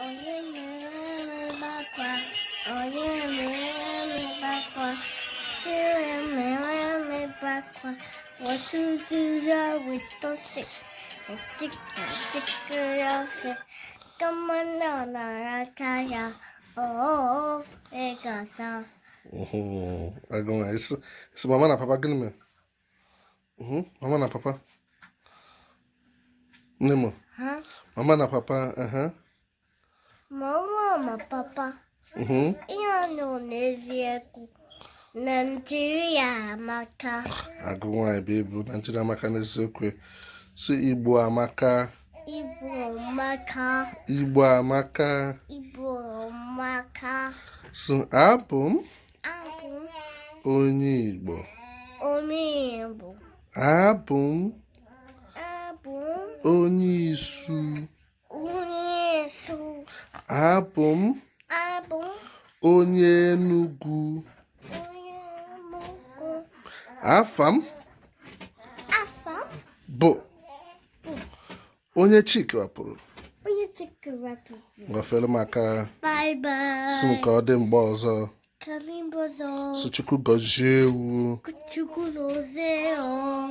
onye mere bakwa, onye mere bakwa, chere mere bakwa, otu nzuzo wetose, otikirose, kamana narataya, oh, egasa. Agora, isso mamãe na papa gini me. Mama na papa. Nemo. Huh? Mama na papa, Mama na papa. Ano n'eziokwu Nigeria amaka. Agụ nwaanyị bụ ebu Nigeria amaka n'eziokwu. Si Igbo amaka. Igbo amaka. Igbo amaka. Igbo amaka. So abụ m Abụ onye Igbo. onye Igbo. Abụ m Abụ onye Isu. onye Isu. Abụ m Abụ onye Enugu. onye Enugu. Afa m Afa bụ onye Chike wapụrụ. onye Chikewapụ. Gwafere m aka. Bye bye. Si m ka ọ dị mgbe ọzọ. Kalimbozo. So Chukwu gọzie ewu. Chukwu gozie o.